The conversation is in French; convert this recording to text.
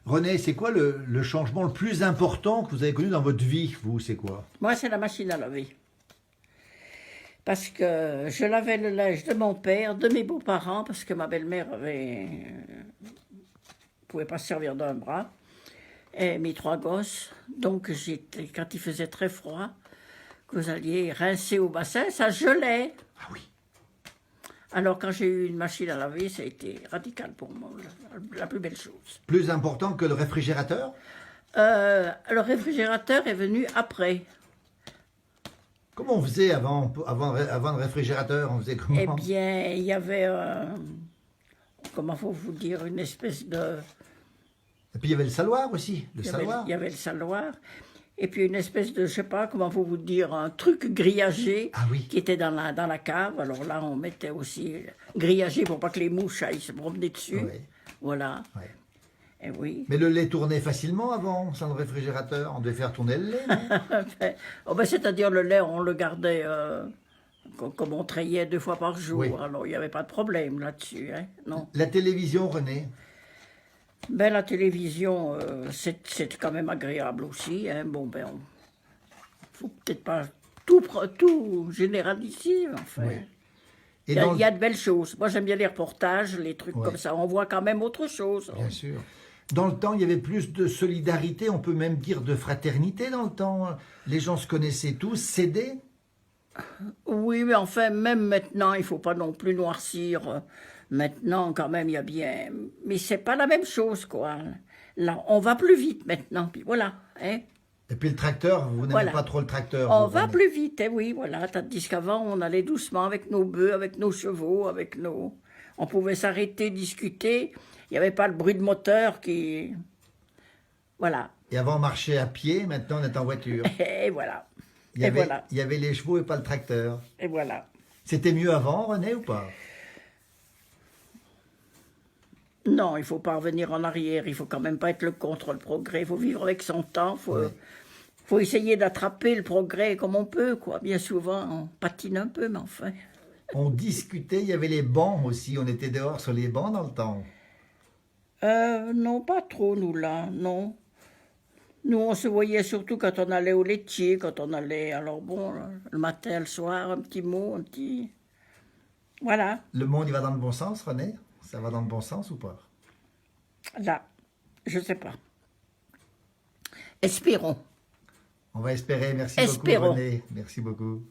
René, c'est quoi le changement le plus important que vous avez connu dans votre vie, vous, c'est quoi? Moi, c'est la machine à laver. Parce que je lavais le linge de mon père, de mes beaux-parents, parce que ma belle-mère pouvait pas se servir d'un bras, et mes trois gosses. Donc, quand il faisait très froid, que vous alliez rincer au bassin, ça gelait. Ah oui. Alors, quand j'ai eu une machine à laver, ça a été radical pour moi, la plus belle chose. Plus important que le réfrigérateur? Le réfrigérateur est venu après. Comment on faisait avant le réfrigérateur? On faisait Eh comment? bien, il y avait, comment faut vous dire, une espèce de... Et puis il y avait le saloir aussi, le Il y avait, saloir. il y avait le saloir, et puis une espèce de, je sais pas, comment faut vous dire, un truc grillagé Ah oui. qui était dans la cave. Alors là, on mettait aussi grillagé pour pas que les mouches aillent se promener dessus. Ouais. Voilà. Ouais. Et oui. Mais le lait tournait facilement avant, sans le réfrigérateur. On devait faire tourner le lait, non? Oh ben, c'est-à-dire le lait, on le gardait comme on trayait 2 fois par jour. Oui. Alors il n'y avait pas de problème là-dessus, hein, non. La télévision, René? Ben la télévision, c'est quand même agréable aussi. Hein. Bon ben, faut peut-être pas tout généraliser, enfin. Oui. Et Il y a de belles choses. Moi, j'aime bien les reportages, les trucs Ouais. comme ça. On voit quand même autre chose. Bien sûr. Dans le temps, il y avait plus de solidarité, on peut même dire de fraternité dans le temps. Les gens se connaissaient tous, s'aidaient. Oui, mais enfin, même maintenant, il faut pas non plus noircir. Maintenant, quand même, il y a bien... Mais c'est pas la même chose, quoi. Là, on va plus vite maintenant, puis voilà. Hein. Et puis le tracteur, vous n'aimez Voilà. pas trop le tracteur. On vous, va René? plus vite, hein, oui, voilà. Tandis qu'avant, on allait doucement avec nos bœufs, avec nos chevaux, avec nos... On pouvait s'arrêter, discuter. Il n'y avait pas le bruit de moteur qui... Voilà. Et avant, on marchait à pied, maintenant on est en voiture. Et voilà. Il y Et avait, voilà. il y avait les chevaux et pas le tracteur. Et voilà. C'était mieux avant, René, ou pas? Non, il faut pas revenir en arrière. Il faut quand même pas être le contre le progrès. Il faut vivre avec son temps. Ouais. Faut essayer d'attraper le progrès comme on peut, quoi. Bien souvent, on patine un peu, mais enfin. On discutait, il y avait les bancs aussi, on était dehors sur les bancs dans le temps. Non, pas trop, nous, là, non. Nous, on se voyait surtout quand on allait au laitier, quand on allait... Alors bon, le matin, le soir, un petit mot, un petit... Voilà, Le monde, il va dans le bon sens, René? Ça va dans le bon sens ou pas? là, je sais pas. Espérons. On va espérer. Merci Espérons. beaucoup, René. Merci beaucoup.